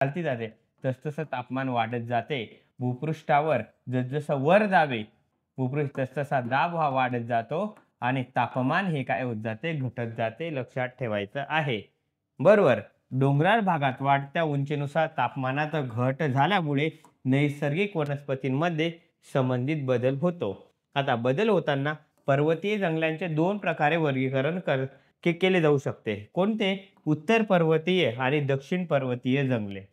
खालती जाते तसतसं तापमान वाढत जाते. भूपृष्ठावर जसजसं वर जावे भूपृष्ठ तसतसा दाब हा वाढत जातो आणि तापमान हे काय होत जाते, घटत जाते. लक्षात ठेवायचं आहे. बरोबर. डोंगराळ भागात वाढत्या उंचीनुसार तापमानात घट झाल्यामुळे नैसर्गिक वनस्पतींमध्ये संबंधित बदल होतो. आता बदल होताना पर्वतीय जंगलांचे 2 प्रकारे वर्गीकरण केले जाऊ शकते. कोणते? उत्तर पर्वतीय आणि दक्षिण पर्वतीय जंगले.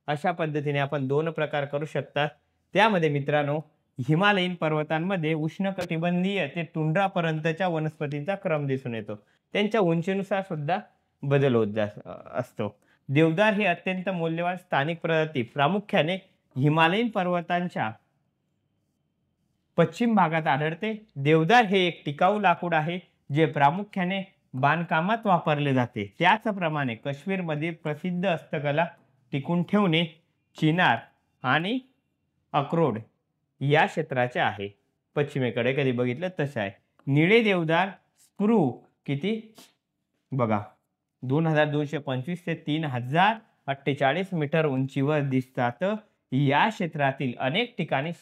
अशा पद्धतीने आपण 2 प्रकार करू शकतात. त्यामध्ये मित्रांनो, हिमालयीन पर्वतांमध्ये उष्णकटिबंधीय ते टुंड्रापर्यंतच्या वनस्पतींचा क्रम दिसून येतो. त्यांच्या उंचीनुसार सुद्धा बदल होत असतो. देवदार ही अत्यंत मौल्यवान स्थानिक प्रजाती प्रामुख्याने हिमालयीन पर्वतांच्या पश्चिम भागात आढळते. देवदार हे एक टिकाऊ लाकूड आहे जे प्रामुख्याने बांधकामात वापरले जाते. त्याचप्रमाणे काश्मीरमधील प्रसिद्ध हस्तकला टिकून ठेवणे, चिनार आणि अक्रोड या क्षेत्राचे आहे. पश्चिमेकडे कधी बघितलं तसं आहे. निळे देवदार स्प्रू किती बघा 2225 ते 3048 मीटर उंचीवर दिसतात. या क्षेत्रातील अनेक ठिकाणी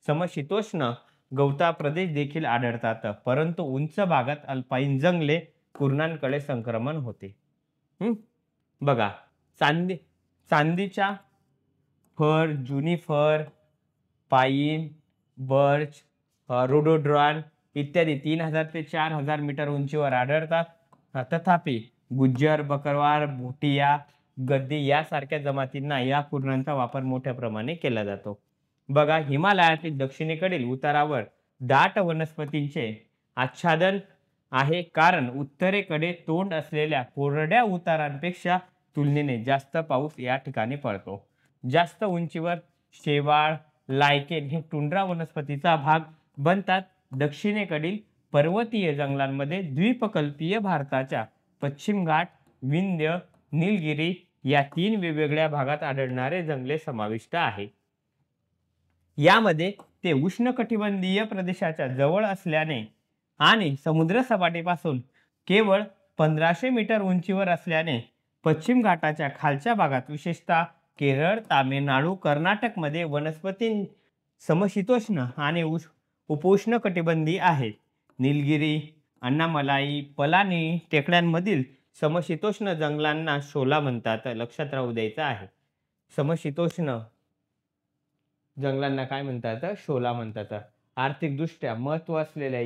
समशीतोष्ण गवता प्रदेश देखील आढळतात. परंतु उंच भागात अल्पाईन जंगले कुरणांकडे संक्रमण होते. बघा चांदीच्या फर, जुनिफर, पाईन, बर्च, रोडोड्रॉन इत्यादी 3000 ते 4000 मीटर उंचीवर आढळतात. तथापि गुज्जर, बकरवाल, भुटिया, गद्दी यासारख्या जमातींना या कुरणांचा वापर मोठ्या प्रमाणात केला जातो. बघा हिमालयातील दक्षिणेकडील उतारावर दाट वनस्पतींचे आच्छादन आहे, कारण उत्तरेकडे तोंड असलेल्या कोरड्या उतारांपेक्षा तुलनेने जास्त पाऊस या ठिकाणी पडतो. जास्त उंचीवर शेवाळ, लायकेन हे टुंड्रा वनस्पतीचा भाग बनतात. दक्षिणेकडील पर्वतीय जंगलांमध्ये द्वीपकल्पीय भारताच्या पश्चिम घाट, विंध्य, नीलगिरी या 3 वेगवेगळ्या भागात आढळणारे जंगले समाविष्ट आहे. यामध्ये ते उष्णकटिबंधीय प्रदेशाच्या जवळ असल्याने आणि समुद्रसपाटीपासून केवळ 1500 मीटर उंचीवर असल्याने पश्चिम घाटाच्या खालच्या भागात विशेषतः केरळ, तामिळनाडू, कर्नाटकमध्ये वनस्पती समशीतोष्ण आणि उपोष्णकटिबंधीय आहेत. नीलगिरी, अन्नामलाई, पलानी टेकड्यांमधील समशीतोष्ण जंगलांना शोला म्हणतात. लक्षात राहू द्यायचं आहे. समशीतोष्ण जंगलांना काय म्हणतात? शोला म्हणतात. आर्थिकदृष्ट्या महत्त्व असलेल्या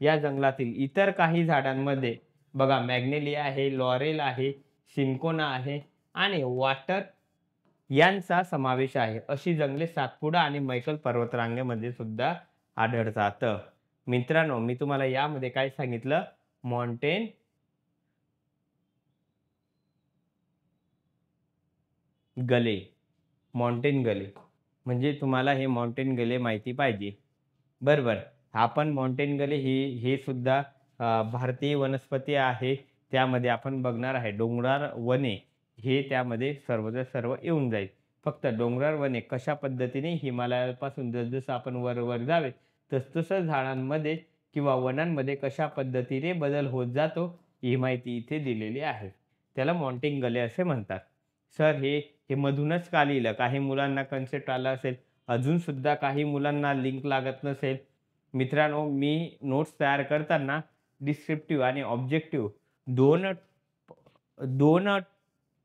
या जंगलातील इतर काही झाडांमध्ये बघा मॅग्नेलिया आहे, लॉरेल आहे, सिन्कोना आहे आणि वॉटर यांचा समावेश आहे. अशी जंगले सातपुडा आणि मैकल पर्वतरांगेमध्ये सुद्धा आढळतात. मित्रांनो, मी तुम्हाला यामध्ये काय सांगितलं? माउंटेन गले म्हणजे तुम्हाला हे माउंटेन गले माहिती पाहिजे. बरोबर. आपण माउंटेन गले हे सुद्धा भारतीय वनस्पती आहे. त्यामध्ये आपण बघणार आहे डोंगराळ वने हे त्यामध्ये सर्व येऊन जाईल. फक्त डोंगराळ वने कशा पद्धतीने हिमालयापासून जसजसं आपण वर जावे तसतसं झाडांमध्ये किंवा वनांमध्ये कशा पद्धतीने बदल होत जातो ही माहिती इथे दिलेली आहे. त्याला माउंटेन गले असे म्हणतात. सर हे मधूनच का लिहिलं? काही मुलांना कन्सेप्ट आला असेल, अजून सुद्धा काही मुलांना लिंक लागत नसेल. मित्रांनो, मी नोट्स तयार करताना डिस्क्रिप्टिव्ह आणि ऑब्जेक्टिव्ह दोन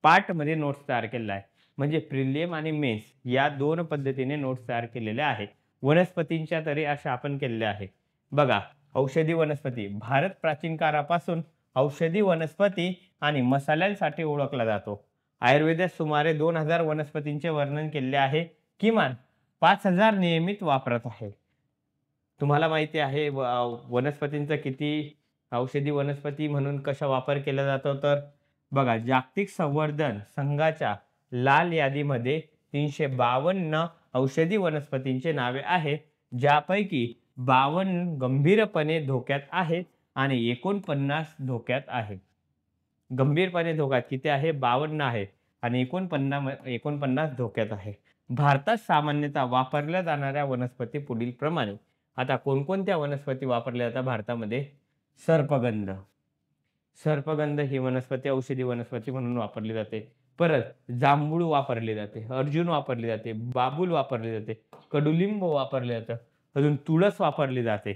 पार्टमध्ये नोट्स तयार केलेला आहे. म्हणजे प्रिलिम आणि मेन्स या 2 पद्धतीने नोट्स तयार केलेल्या आहेत. वनस्पतींच्या तरी अशा आपण केलेल्या आहे. बघा औषधी वनस्पती. भारत प्राचीन काळापासून औषधी वनस्पती आणि मसाल्यांसाठी ओळखला जातो. आयुर्वेदात सुमारे 2000 वनस्पतींचे वर्णन केले आहे. किमान 5000 नियमित वापरत आहे. तुम्हाला माहिती आहे वनस्पतींचा किती औषधी वनस्पती म्हणून कशा वापर केला जातो? तर बघा जागतिक संवर्धन संघाच्या लाल यादीमध्ये 352 औषधी वनस्पतींचे नावे आहेत, ज्यापैकी 52 गंभीरपणे धोक्यात आहेत आणि 49 धोक्यात आहेत. गंभीरपणे धोक्यात किती आहे? 52 आहेत आणि 49 धोक्यात आहे. भारतात सामान्यतः वापरल्या जाणाऱ्या वनस्पती पुढील प्रमाणे. आता कोणकोणत्या वनस्पती वापरल्या जातात भारतामध्ये? सर्पगंध ही वनस्पती औषधी वनस्पती म्हणून वापरली जाते. परत जांभूळ वापरले जाते, अर्जुन वापरले जाते, बाबूल वापरले जाते, कडुलिंब वापरले जातं, अजून तुळस वापरली जाते.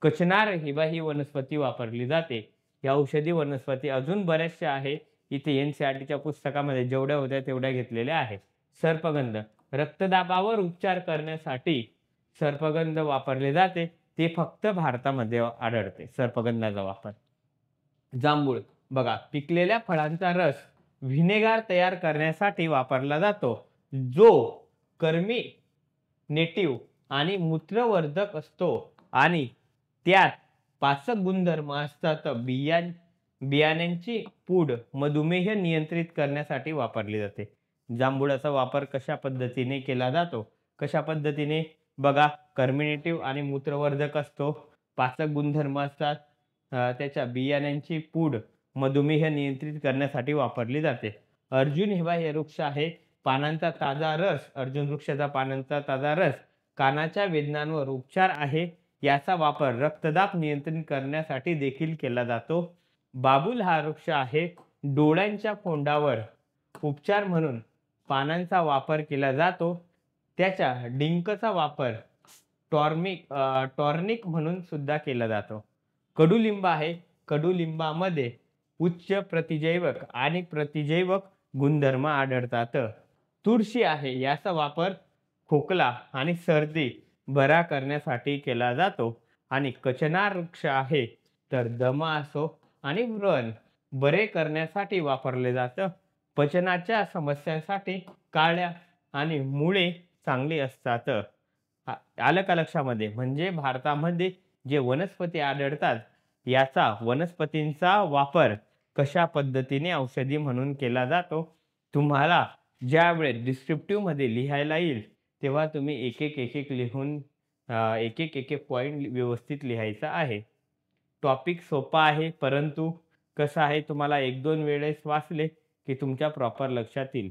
कचनार ही वनस्पती वापरली जाते. या औषधी वनस्पती अजून बऱ्याचशा आहेत. इथे एन-सी-ई-आर-टीच्या पुस्तकामध्ये जेवढ्या होत्या तेवढ्या घेतलेल्या आहेत. सर्पगंध रक्तदाबावर उपचार करण्यासाठी सर्पगंध वापरले जाते. ते फक्त भारतामध्ये आढळते सर्पगंधाचा वापर. जांभूळ बघा, पिकलेल्या फळांचा रस व्हिनेगार तयार करण्यासाठी वापरला जातो, जो कर्मिनेटिव्ह आणि मूत्रवर्धक असतो आणि त्यात पाचक गुणधर्म असतात. बियाण्यांची पूड मधुमेह नियंत्रित करण्यासाठी वापरली जाते. जांभूळाचा वापर कशा पद्धतीने केला जातो? कशा पद्धतीने? बघा, कर्मिनेटिव्ह आणि मूत्रवर्धक असतो, पाचक गुणधर्म असतात, त्याच्या बियाण्यांची पूड मधुमेह नियंत्रित करण्यासाठी वापरली जाते. अर्जुन हे वृक्ष आहे. पानांचा ताजा रस, अर्जुन वृक्षाचा पानांचा ताजा रस कानाच्या वेदनांवर उपचार आहे. याचा वापर रक्तदाब नियंत्रित करण्यासाठी देखील केला जातो. बाबूल हा वृक्ष आहे. डोळ्यांच्या फोंडावर उपचार म्हणून पानांचा वापर केला जातो. त्याच्या डिंकचा वापर टॉर्निक म्हणून सुद्धा केला जातो. कडुलिंब आहे. कडुलिंबामध्ये उच्च प्रतिजैवक आणि प्रतिजैवक गुणधर्म आढळतात. तुळशी आहे. याचा वापर खोकला आणि सर्दी बरा करण्यासाठी केला जातो. आणि कचनार वृक्ष आहे तर दमा असो आणि व्रण बरे करण्यासाठी वापरले जातं. पचनाच्या समस्यांसाठी काळ्या आणि मुळे चांगली असतात. आलं का लक्षामध्ये? म्हणजे भारतामध्ये जे वनस्पती आढळतात याचा वनस्पतींचा वापर कशा पद्धतीने औषधी म्हणून केला जातो. तुम्हाला ज्यावेळेस डिस्क्रिप्टिव्हमध्ये लिहायला येईल तेव्हा तुम्ही एक लिहून एक पॉईंट व्यवस्थित लिहायचा आहे. टॉपिक सोपा आहे, परंतु कसं आहे, तुम्हाला 1-2 वेळेस वाचले की तुमच्या प्रॉपर लक्षात येईल.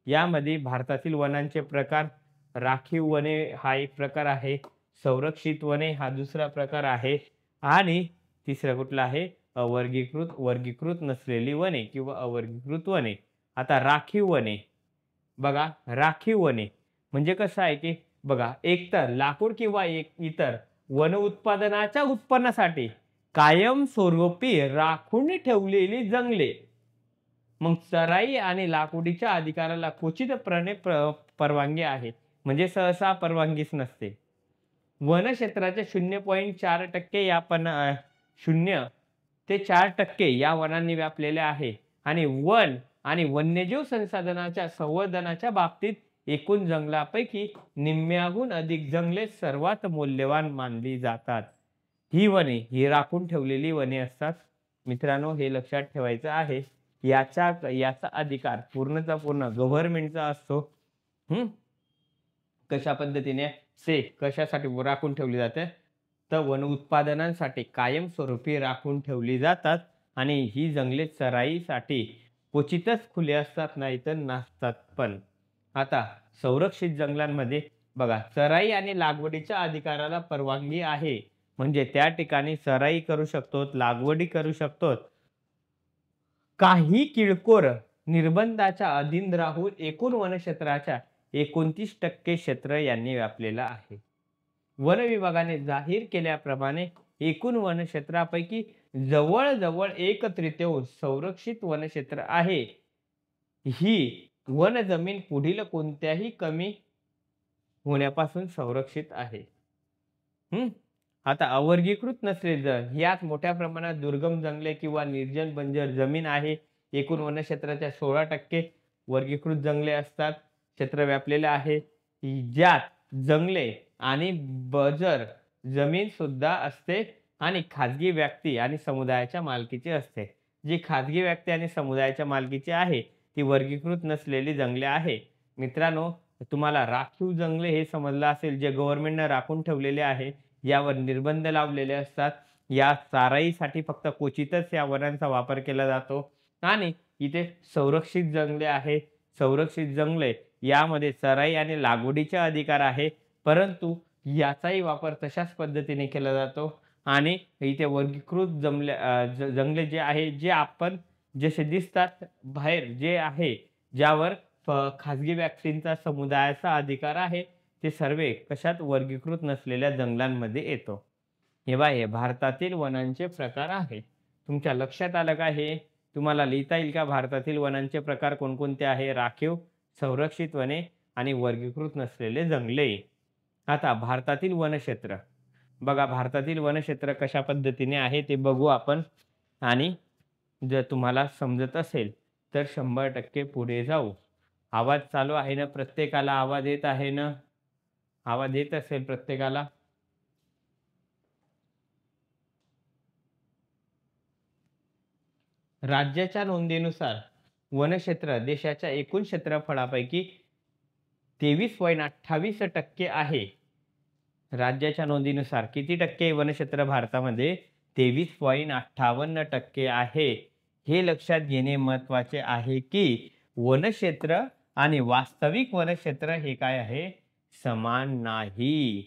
यामध्ये भारतातील वनांचे प्रकार, राखीव वने हा एक प्रकार आहे, संरक्षित वने हा दुसरा प्रकार आहे आणि तिसरा कुठला आहे? वर्गीकृत नसलेली वने किंवा अवर्गीकृत वने. आता राखीव वने बघा, राखीव वने म्हणजे कसं आहे की बघा, एकतर लाकूड किंवा इतर वन उत्पादनाच्या उत्पन्नासाठी कायमस्वरूपी राखून ठेवलेली जंगले. मग चराई आणि लाकडीच्या अधिकाराला क्वचितपणे परवानगी आहे, म्हणजे सहसा परवानगीच नसते. वनक्षेत्राचे 0.4% या 0 ते 4% या वनांनी व्यापलेले आहे आणि वन आणि वन्यजीव संसाधनाच्या संवर्धनाच्या बाबतीत एकूण जंगलापैकी निम्म्याहून अधिक जंगले सर्वात मौल्यवान मानली जातात. ही वने ही राखून ठेवलेली वने असतात. मित्रांनो, हे लक्षात ठेवायचं आहे. याचा अधिकार पूर्णचा पूर्ण गव्हर्नमेंटचा असतो. कशा पद्धतीने? कशासाठी राखून ठेवली जाते? तर वन उत्पादनांसाठी कायमस्वरूपी राखून ठेवली जातात आणि ही जंगले चराईसाठी क्वचितच खुली असतात, नाहीतर नसतात पण. आता संरक्षित जंगलांमध्ये बघा, चराई आणि लागवडीच्या अधिकाराला परवानगी आहे, म्हणजे त्या ठिकाणी चराई करू शकतो, लागवडी करू शकतो. काही किरकोळ निर्बंधाच्या अधीन राहून एकूण वनक्षेत्राच्या 29% क्षेत्र यांनी व्यापलेलं आहे. वन विभागाने जाहीर केल्याप्रमाणे एकूण वनक्षेत्रापैकी जवळजवळ 1/3 संरक्षित वनक्षेत्र आहे. ही वन जमीन पुढील कोणत्याही कमी होण्यापासून संरक्षित आहे. आता अवर्गीकृत नसलेले यात मोठ्या प्रमाणात दुर्गम जंगले किंवा निर्जन बंजर जमीन आहे. एकूण वनक्षेत्राच्या 16% वर्गीकृत जंगले असतात, क्षेत्र व्यापलेले आहे. ज्यात जंगले आणि बंजर जमीन सुद्धा असते आणि खाजगी व्यक्ती आणि समुदायाच्या मालकीची असते. जी खाजगी व्यक्ती आणि समुदायाच्या मालकीची आहे ती वर्गीकृत नसलेली जंगले आहे. मित्रांनो, तुम्हाला राखीव जंगले हे समजलं असेल, जे गव्हर्नमेंटने राखून ठेवलेले आहे, यावर निर्बंध लावलेले असतात. या चाराईसाठी फक्त क्वचितच या वनांचा वापर केला जातो. आणि इथे संरक्षित जंगले आहे. संरक्षित जंगले यामध्ये चराई आणि लागवडीचे अधिकार आहे, परंतु याचाही वापर तशाच पद्धतीने केला जातो. आणि इथे वर्गीकृत जंगले जे आहे, जे आपण जसे दिसतात बाहेर जे आहे ज्यावर खाजगी व्यक्तींचा समुदायाचा अधिकार आहे ते सर्व कशात वर्गीकृत नसलेल्या जंगलांमध्ये येतो. हे भारतातील वनांचे प्रकार आहे. तुमच्या लक्षात आलं का? हे तुम्हाला लिहिता येईल का? भारतातील वनांचे प्रकार कोणकोणते आहे? राखीव, संरक्षित वने आणि वर्गीकृत नसलेले जंगले. आता भारतातील वनक्षेत्र बघा, भारतातील वनक्षेत्र कशा पद्धतीने आहे ते बघू आपण. आणि जर तुम्हाला समजत असेल तर 100% पुढे जाऊ. आवाज चालू आहे ना? प्रत्येकाला आवाज येत आहे ना? आवाज येत असेल प्रत्येकाला? राज्याच्या नोंदीनुसार वनक्षेत्र देशाच्या एकूण क्षेत्रफळापैकी 23.28% आहे. राज्याच्या नोंदीनुसार किती टक्के वनक्षेत्र भारतामध्ये? 23.58% आहे. हे लक्षात घेणे महत्त्वाचे आहे की वनक्षेत्र आणि वास्तविक वनक्षेत्र हे काय आहे? समान नाही.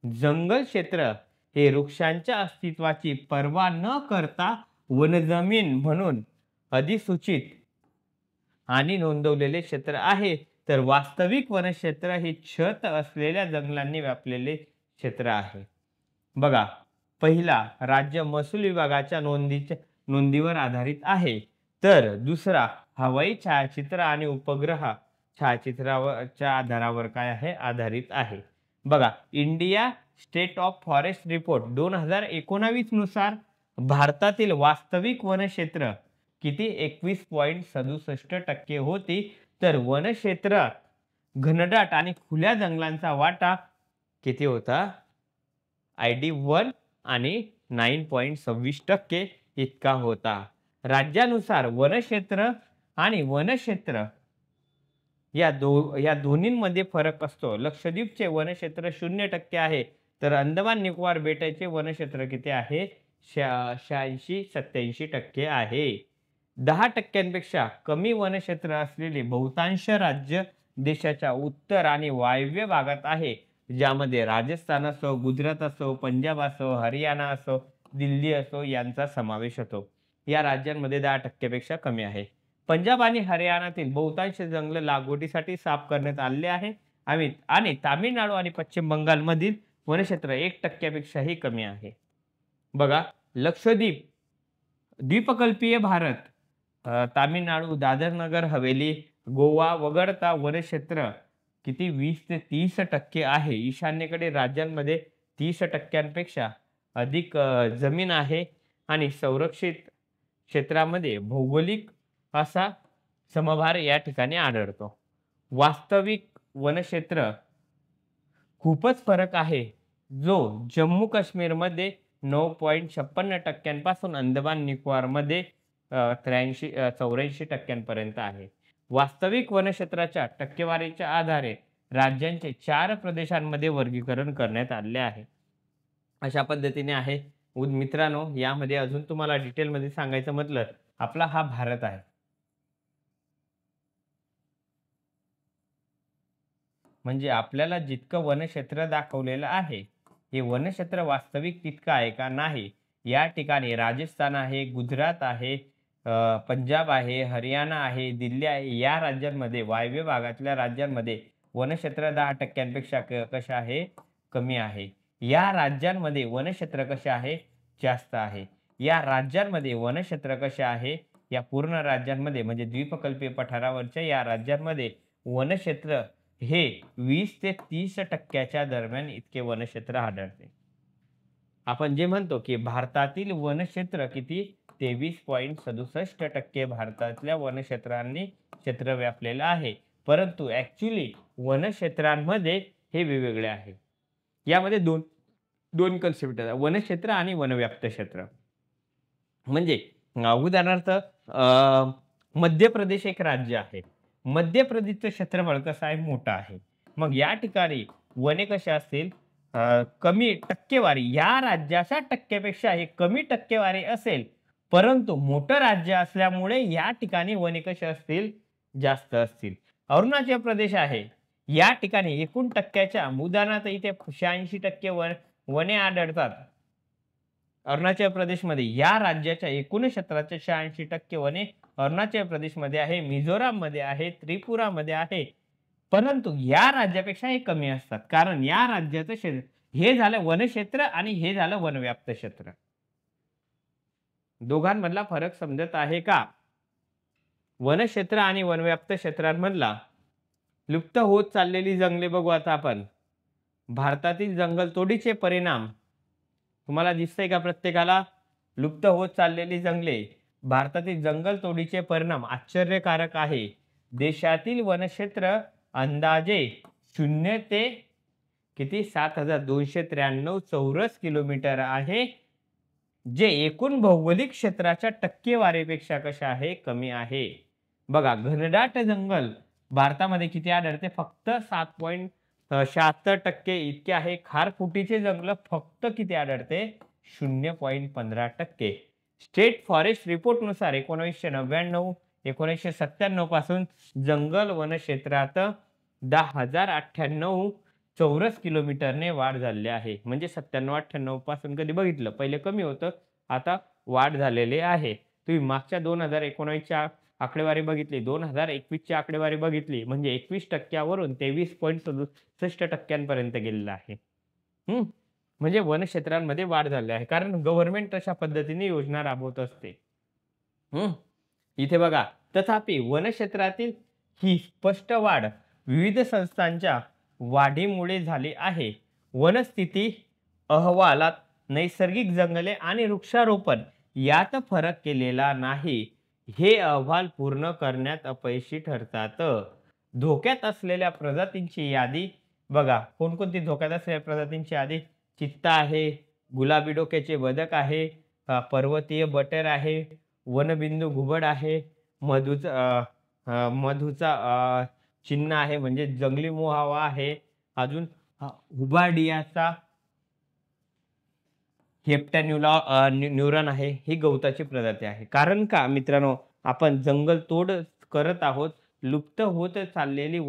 जंगल क्षेत्र हे वृक्षांच्या अस्तित्वाची पर्वा न करता वनजमीन म्हणून अधिसूचित आणि नोंदवलेले क्षेत्र आहे, तर वास्तविक वनक्षेत्र हे छत असलेल्या जंगलांनी व्यापलेले क्षेत्र आहे. बघा, पहिला राज्य महसूल विभागाच्या नोंदीवर आधारित आहे, तर दुसरा हवाई छायाचित्र आणि उपग्रह छायाचित्राच्या आधारावर काय आहे? आधारित आहे. बघा, India state of forest report 2019 नुसार भारतातील वास्तविक वनक्षेत्र किती? 21.67% होती. तर वनक्षेत्र घनदाट आणि खुल्या जंगलांचा वाटा किती होता? ID1 आणि 9.26% इतका होता. राज्यानुसार वनक्षेत्र आणि वनक्षेत्र या दोन्हींमध्ये फरक असतो. लक्षद्वीपचे वनक्षेत्र 0% आहे, तर अंदमान निकोबार बेटाचे वनक्षेत्र किती आहे? 86-87% आहे. 10%पेक्षा कमी वनक्षेत्र असलेले बहुतांश राज्य देशाच्या उत्तर आणि वायव्य भागात आहे, ज्यामध्ये राजस्थान असो, गुजरात असो, पंजाब असो, हरियाणा असो, दिल्ली असो यांचा समावेश होतो. या राज्यांमध्ये 10% पेक्षा कमी आहे. पंजाब आणि हरियाणातील बहुतांश जंगल लागवडीसाठी साफ करण्यात आले आहे आणि तामिळनाडू आणि पश्चिम बंगालमधील वनक्षेत्र 1% पेक्षाही कमी आहे. बघा, लक्षद्वीप द्वीपकल्पीय भारत, तामिळनाडू, दादर नगर हवेली, गोवा वगळता वनक्षेत्र किती? 20 ते 30% आहे. ईशान्येकडील राज्यांमध्ये 30%पेक्षा अधिक जमीन आहे आणि संरक्षित क्षेत्रामध्ये भौगोलिक असा समभार या ठिकाणी आढळतो. वास्तविक वनक्षेत्र खूपच फरक आहे, जो जम्मू काश्मीरमध्ये 9.56% पासून अंदमान निकोबारमध्ये 84% पर्यंत आहे. वास्तविक वनक्षेत्राच्या टक्केवारीच्या आधारे राज्यांचे 4 प्रदेशांमध्ये वर्गीकरण करण्यात आले आहे. अशा पद्धतीने आहे. मित्रांनो, यामध्ये अजून तुम्हाला डिटेलमध्ये सांगायचं म्हटलं, आपला हा भारत आहे. म्हणजे आपल्याला जितकं वनक्षेत्र दाखवलेलं आहे, हे वनक्षेत्र वास्तविक तितकं आहे का? नाही. या ठिकाणी राजस्थान आहे, गुजरात आहे, पंजाब आहे, हरियाणा आहे, दिल्ली आहे, या राज्यांमध्ये, वायव्य भागातल्या राज्यांमध्ये वनक्षेत्र 10%पेक्षा कसे आहे? कमी आहे. या राज्यांमध्ये वनक्षेत्र कसे आहे? जास्त आहे. या राज्यांमध्ये वनक्षेत्र कसे आहे? या पूर्ण राज्यांमध्ये म्हणजे द्वीपकल्पीय पठारावरच्या या राज्यांमध्ये वनक्षेत्र हे 20 ते 30% दरम्यान इतके वनक्षेत्र आढळते. आपण जे म्हणतो की भारतातील वनक्षेत्र किती? 23.67% भारतातल्या वनक्षेत्रांनी क्षेत्र व्यापलेलं आहे. परंतु ॲक्च्युली वनक्षेत्रांमध्ये हे वेगवेगळे आहे. यामध्ये दोन कन्सेप्ट आहेत, वनक्षेत्र आणि वनव्याप्त क्षेत्र. म्हणजे उदाहरणार्थ मध्य प्रदेश एक राज्य आहे. मध्य प्रदेशचं क्षेत्रफळ कसं आहे? मोठं आहे. मग या ठिकाणी वने कशी असतील? कमी टक्केवारी, या राज्याच्या टक्क्यापेक्षा हे कमी टक्केवारी असेल, परंतु मोठं राज्य असल्यामुळे या ठिकाणी वने कशी असतील? जास्त असतील. अरुणाचल प्रदेश आहे, या ठिकाणी एकूण टक्क्याच्या उदाहरणार्थ इथे 86% वने आढळतात. अरुणाचल प्रदेशमध्ये या राज्याच्या एकूण क्षेत्राच्या 86% वने अरुणाचल प्रदेशमध्ये आहे, मिझोराममध्ये आहे, त्रिपुरामध्ये आहे. परंतु या राज्यापेक्षा हे कमी असतात. कारण या राज्याचं हे झालं वनक्षेत्र आणि हे झालं वनव्याप्त क्षेत्र. दोघांमधला फरक समजत आहे का? वनक्षेत्र आणि वनव्याप्त क्षेत्रांमधला लुप्त होत चाललेली जंगले बघू आता आपण. भारतातील जंगलतोडीचे परिणाम तुम्हाला दिसतंय का प्रत्येकाला? लुप्त होत चाललेली जंगले, भारतातील जंगलतोडीचे परिणाम आश्चर्यकारक आहे. देशातील वनक्षेत्र अंदाजे 0 ते किती 7293 चौरस किलोमीटर आहे, जे एकूण भौगोलिक क्षेत्राच्या टक्केवारीपेक्षा कशा आहे? कमी आहे. बघा, घनदाट जंगल भारतामध्ये किती आढळते? फक्त 7.76% इतके आहे. खारफुटीचे जंगल फक्त किती आढळते? 0.15%. स्टेट फॉरेस्ट रिपोर्ट नुसार 1999 1997 पासून जंगल वनक्षेत्रात 10,098 चौरस किलोमीटरने वाढ झाली आहे. म्हणजे 97-98 पासून कधी बघितलं, पहिले कमी होतं, आता वाढ झालेली आहे. तुम्ही मागच्या 2019च्या आकडेवारी बघितली, 2021ची आकडेवारी बघितली, म्हणजे 21% 23.67% गेलेलं आहे. म्हणजे वनक्षेत्रांमध्ये वाढ झाली आहे, कारण गव्हर्नमेंट तशा पद्धतीने योजना राबवत असते. इथे बघा, तथापि वनक्षेत्रातील ही स्पष्ट वाढ विविध संस्थांच्या वाढीमुळे झाली आहे. वनस्थिती अहवालात नैसर्गिक जंगले आणि वृक्षारोपण यात फरक केलेला नाही. हे अहवाल पूर्ण करण्यात अपयशी ठरतात. धोक्यात असलेल्या प्रजातींची यादी बघा, कोणकोणती धोक्यात असलेल्या प्रजातींची यादी? चित्ता आहे, गुलाबी डोक्याचे बदक आहे, पर्वतीय बटर आहे, वनबिंदू घुबड आहे, मधूचा चिन्ह आहे म्हणजे जंगली मोहावा आहे, अजून हुबार्डियाचा न्यूरॉन आहे. ही गवताची प्रजाती आहे. कारण का मित्रांनो, आपण जंगल तोड करत आहोत. लुप्त होत चाललेली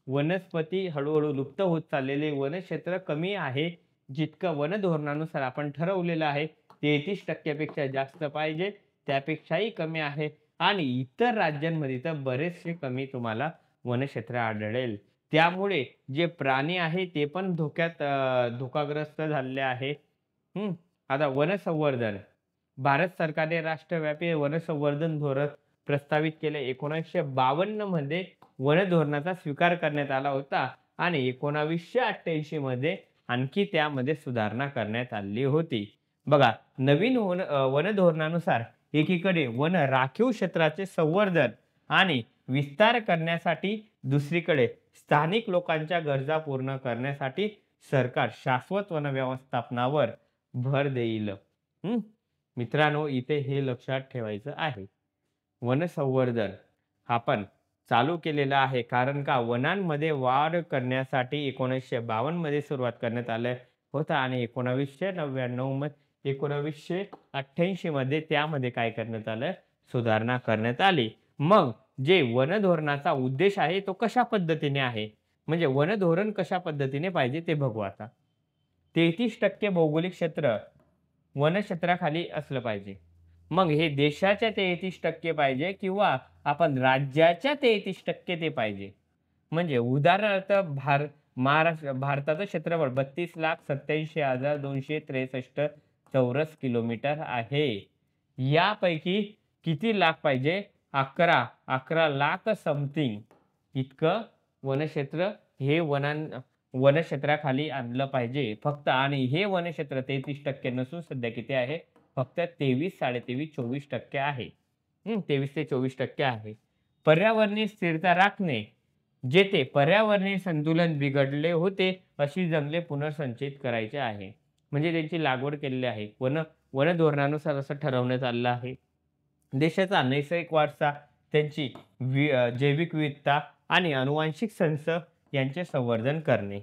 वनस्पती हळूहळू लुप्त होत चाललेले वनक्षेत्र कमी आहे. जितकं वन धोरणानुसार आपण ठरवलेलं आहे 33% पेक्षा जास्त पाहिजे, त्यापेक्षाही कमी आहे. आणि इतर राज्यांमध्ये तर बरेचसे कमी तुम्हाला वनक्षेत्र आढळेल. त्यामुळे जे प्राणी आहे ते पण धोकाग्रस्त झालेले आहे. आता वनसंवर्धन, भारत सरकारने राष्ट्रव्यापी वनसंवर्धन धोरण प्रस्तावित केले. 1952 मध्ये वन धोरणाचा स्वीकार करण्यात आला होता आणि 1988 मध्ये आणखी त्यामध्ये सुधारणा करण्यात आली होती. बघा, नवीन वन धोरणानुसार एकीकडे वन राखीव क्षेत्राचे संवर्धन आणि विस्तार करण्यासाठी, दुसरीकडे स्थानिक लोकांच्या गरजा पूर्ण करण्यासाठी सरकार शाश्वत वन व्यवस्थापनावर भर देईल. मित्रांनो, इथे हे लक्षात ठेवायचं आहे. वन संवर्धन आपण चालू केलेलं आहे, कारण का वनांमध्ये वाढ करण्यासाठी 1952 मध्ये सुरुवात करण्यात आलं होतं आणि 1988 मध्ये त्यामध्ये काय करण्यात आलं? सुधारणा करण्यात आली. मग जे वन धोरणाचा उद्देश आहे तो कशा पद्धतीने आहे, म्हणजे वन धोरण कशा पद्धतीने पाहिजे ते बघू आता. 33% भौगोलिक क्षेत्र वनक्षेत्राखाली असलं पाहिजे. मग हे देशाच्या 33% पाहिजे किंवा आपण राज्याच्या 33% ते पाहिजे. म्हणजे उदाहरणार्थ भारताचं क्षेत्रफळ 32,87,263 चौरस किलोमीटर आहे. यापैकी किती लाख पाहिजे? 11 लाख समथिंग इतकं वनक्षेत्र हे वनक्षेत्राखाली आणलं पाहिजे फक्त. आणि हे वनक्षेत्र 33% नसून सध्या किती आहे? फक्त 23-23% आहे. 23 ते 24% आहे. पर्यावरणीय स्थिरता राखणे, जेथे पर्यावरणीय संतुलन बिघडले होते अशी जंगले पुनर्संचयित करायचे आहे. म्हणजे त्यांची लागवड केलेली आहे. वन धोरणानुसार असं ठरवण्यात आलेलं आहे. देशाचा नैसर्गिक वारसा, त्यांची जैविक विविधता आणि आनुवंशिक संच यांचे संवर्धन करणे.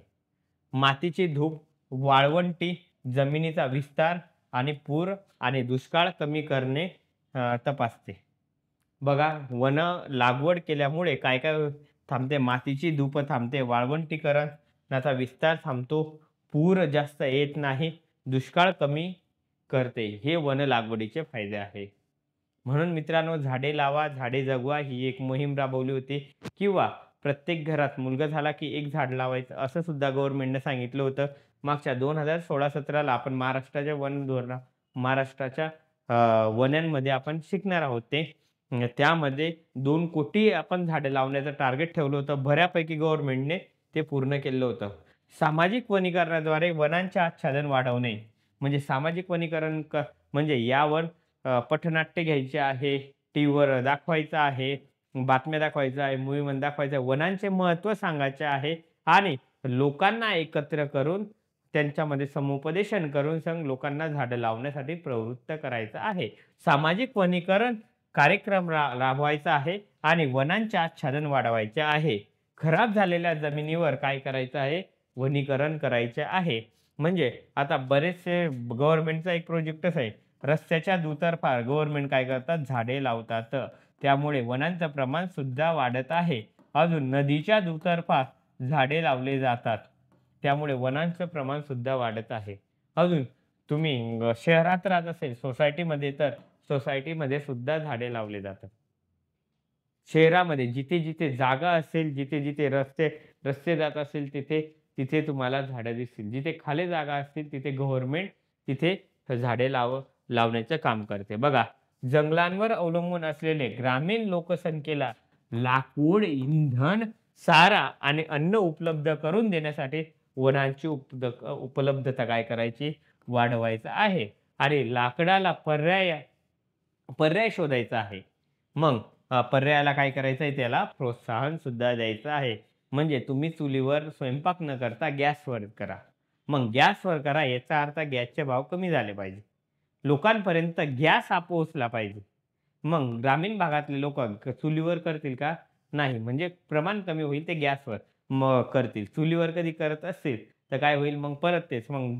मातीची धूप, वाळवंटी, जमिनीचा विस्तार आणि पूर आणि दुष्काळ कमी करणे तपासते. बघा, वन लागवड केल्यामुळे काय काय थांबते? मातीची धूप थांबते, वाळवंटीकरणाचा विस्तार थांबतो, पूर जास्त येत नाही, दुष्काळ कमी करते. हे वन लागवडीचे फायदे आहे. म्हणून मित्रांनो, झाडे लावा, झाडे जगवा ही एक मोहीम राबवली होती किंवा प्रत्येक घरात मुलगा झाला की एक झाड लावायचं असं सुद्धा गव्हर्नमेंटने सांगितलं होतं. मागच्या 2016-17ला आपण महाराष्ट्राच्या वन धोरणा महाराष्ट्राच्या वनांमध्ये आपण शिकणार आहोत ते. त्यामध्ये 2 कोटी आपण झाडे लावण्याचं टार्गेट ठेवलं होतं. बऱ्यापैकी गव्हर्नमेंटने ते पूर्ण केलं होतं. सामाजिक वनीकरणाद्वारे वनांचे आच्छादन वाढवणे म्हणजे सामाजिक वनीकरण म्हणजे यावर पथनाट्य घ्यायचे आहे, टीव्हीवर दाखवायचं आहे, बातम्या दाखवायच्या आहे, मूव्हीमध्ये दाखवायचं आहे, वनांचे महत्त्व सांगायचे आहे आणि लोकांना एकत्र करून त्यांच्यामध्ये समुपदेशन करून लोकांना झाडं लावण्यासाठी प्रवृत्त करायचं आहे. सामाजिक वनीकरण कार्यक्रम राबवायचा आहे आणि वनांचे आच्छादन वाढवायचे आहे. खराब झालेल्या जमिनीवर काय करायचं आहे? वनीकरण करायचे आहे. म्हणजे आता बरेचसे गव्हर्नमेंटचा एक प्रोजेक्टच आहे. रस्त्याच्या दुतर्फा गव्हर्नमेंट काय करतात? झाडे लावतात. त्यामुळे वनांचं प्रमाण सुद्धा वाढत आहे. अजून नदीच्या दुतर्फा झाडे लावले जातात. त्यामुळे वनांचं प्रमाण सुद्धा वाढत आहे. अजून तुम्ही शहरात राहत असेल सोसायटीमध्ये तर सोसायटीमध्ये सुद्धा झाडे लावले जातात. शहरामध्ये जिथे-जिथे जागा असेल, जिथे-जिथे रस्ते जात असेल तिथे तुम्हाला झाडं दिसतील. जिथे खाली जागा असतील तिथे गव्हर्नमेंट तिथे झाडे लावण्याचं काम करते. बघा, जंगलांवर अवलंबून असलेले ग्रामीण लोकसंख्येला लाकूड, इंधन, चारा आणि अन्न उपलब्ध करून देण्यासाठी वनांची उपलब्धता काय करायची? वाढवायचं आहे आणि लाकडाला पर्याय शोधायचा आहे. मग पर्यायाला काय करायचं आहे? त्याला प्रोत्साहन सुद्धा द्यायचं आहे. म्हणजे तुम्ही चुलीवर स्वयंपाक न करता गॅसवर करा. मग गॅसवर करा याचा अर्थ गॅसचे भाव कमी झाले पाहिजे. लोकांपर्यंत गॅस हा पोहोचला पाहिजे. मग ग्रामीण भागातले लोक चुलीवर करतील का? नाही. म्हणजे प्रमाण कमी होईल ते गॅसवर करतील. चुलीवर कधी करत असतील तर काय होईल? मग परत तेच मग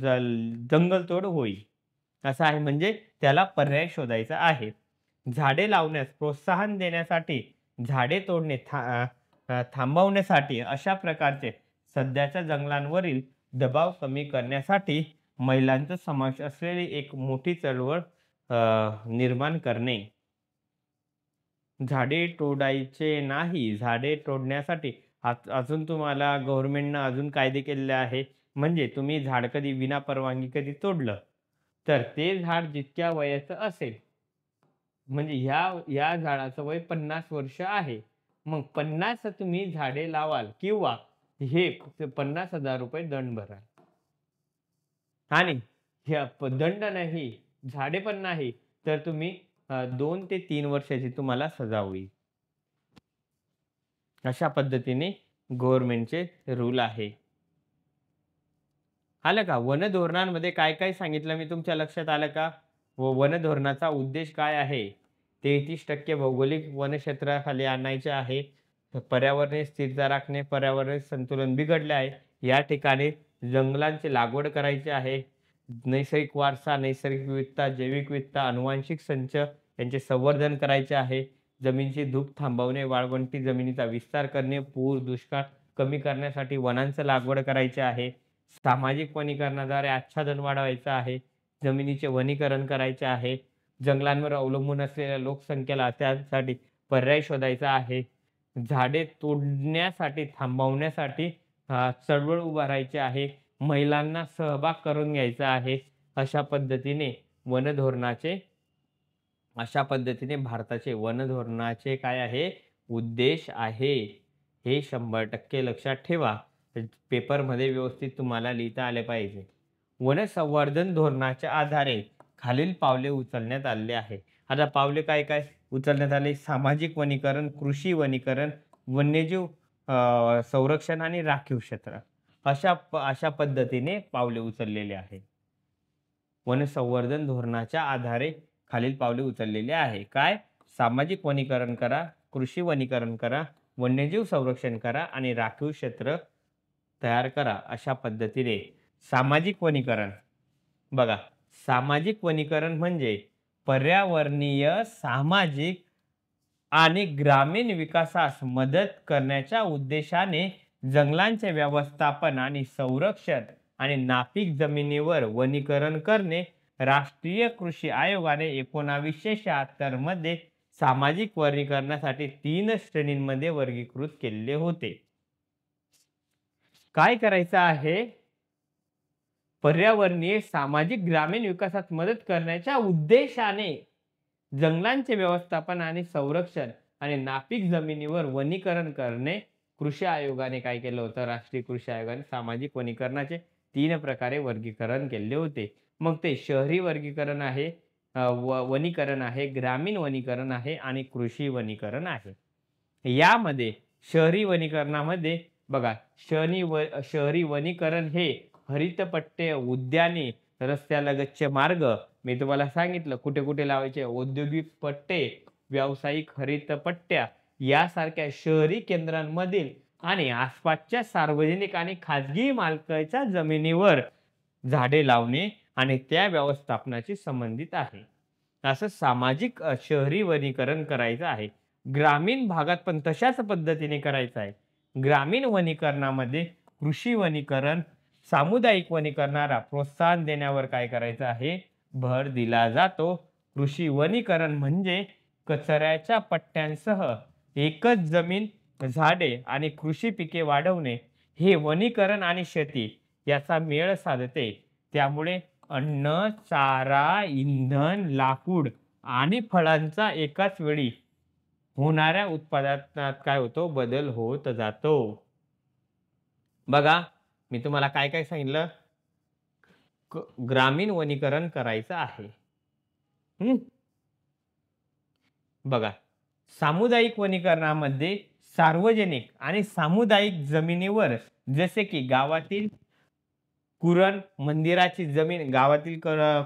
जंगलतोड होईल. असं आहे. म्हणजे त्याला पर्याय शोधायचा आहे. झाडे लावण्यास प्रोत्साहन देण्यासाठी झाडे तोडणे थांबवण्यासाठी अशा प्रकारचे सध्याच्या जंगलांवरील दबाव कमी करण्यासाठी महिलांचा समावेश असलेली एक मोठी चळवळ निर्माण करणे. झाडे तोडायचे नाही. झाडे तोडण्यासाठी अजून तुम्हाला गव्हर्नमेंटनं अजून कायदे केलेले आहे. म्हणजे तुम्ही झाड कधी विना परवानगी कधी तोडलं तर ते झाड जितक्या वयाचं असेल म्हणजे या झाडाचं वय 50 वर्ष आहे. मग 50 तुम्ही झाडे लावाल किंवा हे 50,000 रुपये दंड भराल. आणि दंड नाही, झाडे पण नाही तर तुम्ही 2 ते 3 वर्षाची तुम्हाला सजा होईल. अशा पद्धतीने गव्हर्नमेंटचे रूल आहे. आलं का? वन धोरणांमध्ये काय काय सांगितलं मी तुमच्या लक्षात आलं का? व वन धोरणाचा उद्देश काय आहे? 33% भौगोलिक वनक्षेत्राखाली आणायचे आहे. पर्यावरणीय स्थिरता राखणे, पर्यावरणीय संतुलन बिघडले आहे. या ठिकाणी जंगलांची लागवड करायची आहे. नैसर्गिक वारसा, नैसर्गिक विविधता, जैविक विविधता, अनुवांशिक संच यांचे संवर्धन करायचे आहे. जमिनीची धूप थांबवणे, वाळवंटी जमिनीचा विस्तार करणे, पूर, दुष्काळ कमी करण्यासाठी वनांचं लागवड करायची आहे. सामाजिक वनीकरणाद्वारे आच्छादन वाढवायचं आहे. जमिनीचे वनीकरण करायचे आहे. जंगलांवर अवलंबून असलेल्या लोकसंख्येला त्यासाठी पर्याय शोधायचा आहे. झाडे तोडण्यासाठी थांबवण्यासाठी चळवळ उभारायची आहे. महिलांना सहभाग करून घ्यायचा आहे. अशा पद्धतीने भारताचे वन धोरणाचे काय आहे? उद्देश आहे. हे 100% लक्षात ठेवा. पेपरमध्ये व्यवस्थित तुम्हाला लिहिता आले पाहिजे. वनसंवर्धन धोरणाच्या आधारे खालील पावले उचलण्यात आलेली आहे. आता पावले काय काय उचलण्यात आले? सामाजिक वनीकरण, कृषी वनीकरण, वन्यजीव संरक्षण आणि राखीव क्षेत्र अशा पद्धतीने पावले उचललेले आहे. वनसंवर्धन धोरणाच्या आधारे खालील पावले उचललेले आहे. काय? सामाजिक वनीकरण करा, कृषी वनीकरण करा, वन्यजीव संरक्षण करा आणि राखीव क्षेत्र तयार करा. अशा पद्धतीने सामाजिक वनीकरण बघा, सामाजिक वनीकरण म्हणजे पर्यावरणीय, सामाजिक आणि ग्रामीण विकासास मदत करण्याच्या उद्देशाने जंगलांचे व्यवस्थापन आणि संरक्षण आणि नापीक जमिनीवर वनीकरण करणे राष्ट्रीय कृषी आयोगाने 1976 मध्ये सामाजिक वर्गीकरणासाठी 3 श्रेणींमध्ये वर्गीकृत केलेले होते. काय करायचं आहे? पर्यावरणीय, सामाजिक, ग्रामीण विकासात मदत करण्याच्या उद्देशाने जंगलांचे व्यवस्थापन आणि संरक्षण आणि नापीक जमिनीवर वनीकरण करणे कृषी आयोगाने काय केलं होतं? राष्ट्रीय कृषी आयोगाने सामाजिक वनीकरणाचे 3 प्रकारे वर्गीकरण केले होते. मग ते शहरी वर्गीकरण आहे, वनीकरण आहे, ग्रामीण वनीकरण आहे आणि कृषी वनीकरण आहे. यामध्ये शहरी वनीकरणामध्ये बघा, शहरी वनीकरण हे हरित पट्टे, उद्याने, रस्त्यालगतचे मार्ग, मी तुम्हाला सांगितलं कुठे कुठे लावायचे, औद्योगिक पट्टे, व्यावसायिक हरित पट्ट्या यासारख्या शहरी केंद्रांमधील आणि आसपासच्या सार्वजनिक आणि खाजगी मालकीच्या जमिनीवर झाडे लावणे आणि त्या व्यवस्थापनाशी संबंधित आहे. असं सामाजिक शहरी वनीकरण करायचं आहे. ग्रामीण भागात पण तशाच पद्धतीने करायचं आहे. ग्रामीण वनीकरणामध्ये कृषी वनीकरण, सामुदायिक वनीकरणाला प्रोत्साहन देण्यावर काय करायचं आहे? भर दिला जातो. कृषी वनीकरण म्हणजे कचऱ्याच्या पट्ट्यांसह एकच जमीन, झाडे आणि कृषी पिके वाढवणे. हे वनीकरण आणि शेती याचा मेळ साधते. त्यामुळे अन्न, चारा, इंधन, लाकूड आणि फळांचा एकाच वेळी होणाऱ्या उत्पादनात काय होतो? बदल होत जातो. बघा, मी तुम्हाला काय काय सांगितलं? ग्रामीण वनीकरण करायचं आहे. बघा, सामुदायिक वनीकरणामध्ये सार्वजनिक आणि सामुदायिक जमिनीवर, जसे की गावातील कुरण, मंदिराची जमीन, गावातील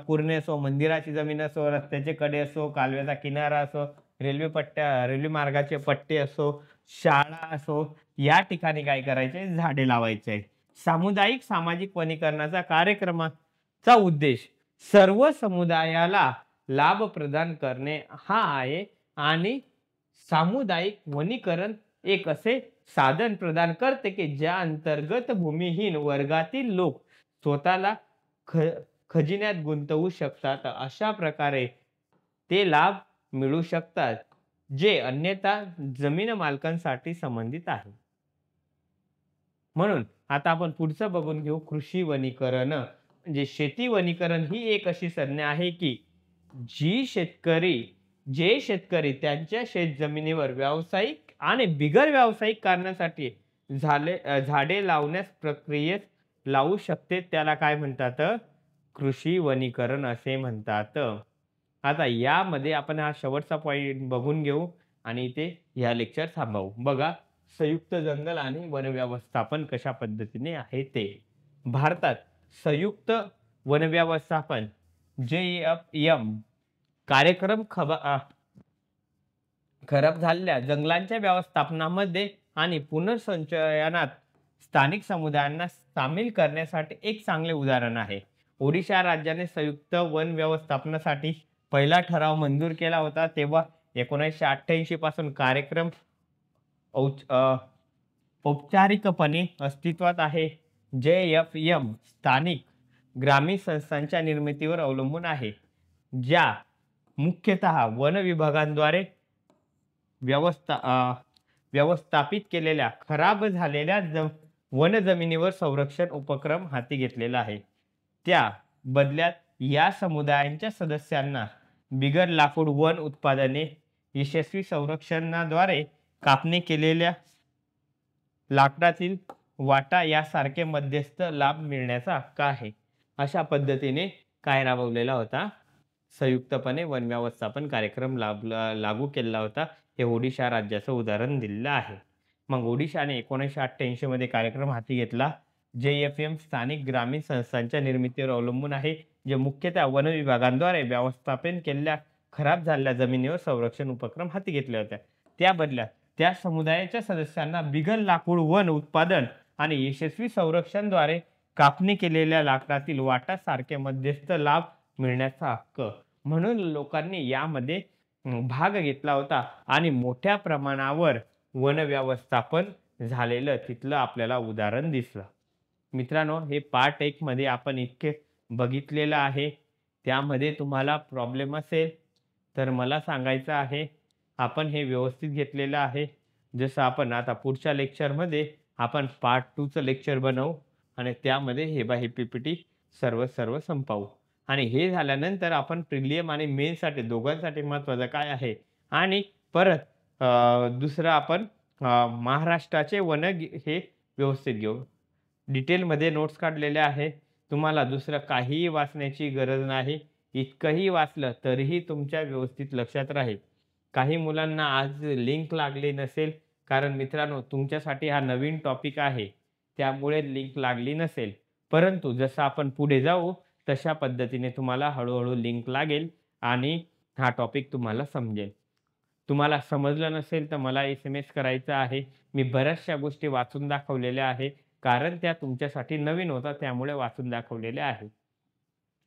कुरणे असो, मंदिराची जमीन असो, रस्त्याचे कडे असो, कालव्याचा किनारा असो, रेल्वे मार्गाचे पट्टे असो, शाळा असो, या ठिकाणी काय करायचे? झाडे लावायचे. सामुदायिक सामाजिक वनीकरणाचा कार्यक्रमाचा उद्देश सर्व समुदायाला लाभ प्रदान करणे हा आहे आणि सामुदायिक वनीकरण एक असे साधन प्रदान करते की ज्या अंतर्गत भूमिहीन वर्गातील लोक स्वतःला खजिन्यात गुंतवू शकतात. अशा प्रकारे ते लाभ मिळू शकतात जे अन्यथा जमीन मालकांसाठी संबंधित आहे. म्हणून आता आपण पुढचं बघून घेऊ. कृषी वनीकरण म्हणजे शेती वनीकरण ही एक अशी संज्ञा आहे की जे शेतकरी त्यांच्या शेत जमिनीवर व्यावसायिक आणि बिगर व्यावसायिक कारणासाठी झाडे लावण्यास प्रक्रियेत लावू शकते, त्याला काय म्हणतात? कृषी वनीकरण असे म्हणतात. आता यामध्ये आपण हा शेवटचा पॉइंट बघून घेऊ आणि इथे ह्या लेक्चर थांबवू. बघा, संयुक्त जंगल आणि वन व्यवस्थापन कशा पद्धतीने आहे ते. भारतात संयुक्त वन व्यवस्थापन JFM कार्यक्रम खराब झालेल्या जंगलांच्या व्यवस्थापनामध्ये आणि पुनर्संचयनात स्थानिक समुदायांना सामील करण्यासाठी एक चांगले उदाहरण आहे. ओडिशा राज्याने संयुक्त वन व्यवस्थापनासाठी पहिला ठराव मंजूर केला होता. तेव्हा 1988 पासून कार्यक्रम औपचारिकपणे अस्तित्वात आहे. JFM स्थानिक ग्रामीण संस्थांच्या निर्मितीवर अवलंबून आहे, ज्या मुख्यतः वन विभागांद्वारे व्यवस्थापित केलेल्या खराब झालेल्या वन जमिनीवर संरक्षण उपक्रम हाती घेतलेला आहे. त्या बदल्यात या समुदायांच्या सदस्यांना बिगर लाकूड वन उत्पादने, यशस्वी संरक्षणाद्वारे कापणी केलेल्या लाकडातील वाटा यासारखे मध्यस्थ लाभ मिळण्याचा हक्क आहे. अशा पद्धतीने काय राबवलेला होता? संयुक्तपणे वन व्यवस्थापन कार्यक्रम लागू केलेला होता. हे ओडिशा राज्याचं उदाहरण दिलेलं आहे. मग ओडिशाने 1988 मध्ये कार्यक्रम हाती घेतला. JFM स्थानिक ग्रामीण संस्थांच्या निर्मितीवर अवलंबून आहे, जे मुख्यतः वन विभागांद्वारे व्यवस्थापन केलेल्या खराब झालेल्या जमिनीवर संरक्षण उपक्रम हाती घेतले होते. त्या बदल्यात त्या समुदायाच्या सदस्यांना बिगर लाकूड वन उत्पादन आणि यशस्वी संरक्षणाद्वारे कापणी केलेल्या लाकडातील वाटा सारखे मध्यस्थ लाभ मिळण्याचा हक्क, म्हणून लोकांनी यामध्ये भाग घेतला होता आणि मोठ्या प्रमाणावर वन व्यवस्थापन झालेलं तिथलं आपल्याला उदाहरण दिसलं. मित्रांनो, हे पार्ट 1 मध्ये आपण इतके बघितलेलं आहे त्यामध्ये तुम्हाला प्रॉब्लेम असेल तर मला सांगायचं आहे. आपण हे व्यवस्थित घेतलेलं आहे. जसं आपण आता पुढच्या लेक्चरमध्ये आपण पार्ट 2 चं लेक्चर बनवू आणि त्यामध्ये हे पी-पी-टी सर्व संपवू. आणि हे झाल्यानंतर आपण प्रिलियम आणि मेन्ससाठी दोघांसाठी महत्त्वाचं काय आहे आणि परत दुसरं आपण महाराष्ट्राचे हे व्यवस्थित घेऊ. डिटेलमध्ये नोट्स काढलेल्या आहे. तुम्हाला दुसरं काहीही वाचण्याची गरज नाही. इतकंही वाचलं तरीही तुमच्या व्यवस्थित लक्षात राहील. काही मुलांना आज लिंक लागली नसेल, कारण मित्रांनो तुमच्यासाठी हा नवीन टॉपिक आहे. त्यामुळे लिंक लागली नसेल. परंतु जसं आपण पुढे जाऊ, तशा पद्धतीने तुम्हाला हळू लिंक लागेल आणि हा टॉपिक तुम्हाला समजेल. तुम्हाला समजलं नसेल तर मला एस-एम-एस करायचा आहे. मी बऱ्याचशा गोष्टी वाचून दाखवलेल्या आहे. कारण त्या तुमच्यासाठी नवीन होता त्यामुळे वाचून दाखवलेल्या आहे.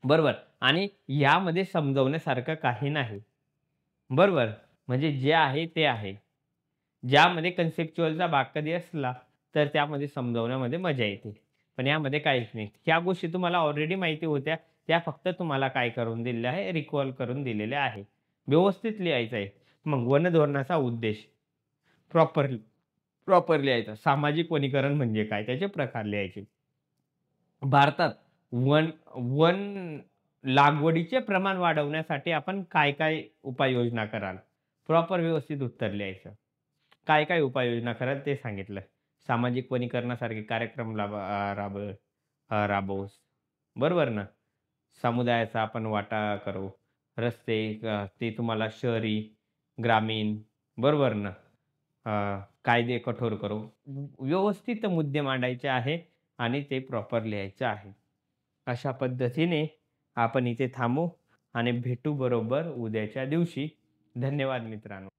बरोबर आणि यामध्ये समजवण्यासारखं काही नाही. बरोबर. म्हणजे जे आहे ते आहे. ज्यामध्ये कन्सेप्च्युअलचा भाग कधी असला, तर त्यामध्ये समजवण्यामध्ये मजा येते. पण यामध्ये काहीच नाही. ह्या गोष्टी तुम्हाला ऑलरेडी माहिती होत्या. त्या फक्त तुम्हाला काय करून दिलेल्या आहे, रिकॉल करून दिलेल्या आहे. व्यवस्थित लिहायचं आहे. मग वनधोरणाचा उद्देश प्रॉपर प्रॉपर लिहायचा. सामाजिक वनीकरण म्हणजे काय? त्याचे प्रकार लिहायचे. भारतात वन वन लागवडीचे प्रमाण वाढवण्यासाठी आपण काय-काय उपाययोजना कराल? प्रॉपर व्यवस्थित उत्तर लिहायचं. काय-काय उपाययोजना कराल ते सांगितलं. सामाजिक वनीकरणासारखे कार्यक्रम राबवू. बरोबर ना? समुदायाचा आपण वाटा करू. रस्ते ते तुम्हाला शहरी, ग्रामीण बरोबर ना? कायदे कठोर करू. व्यवस्थित मुद्दे मांडायचे आहे आणि ते प्रॉपर लिहायचं आहे. अशा पद्धतीने आपण इथे थांबू आणि भेटू बरोबर उद्याच्या दिवशी. धन्यवाद मित्रांनो.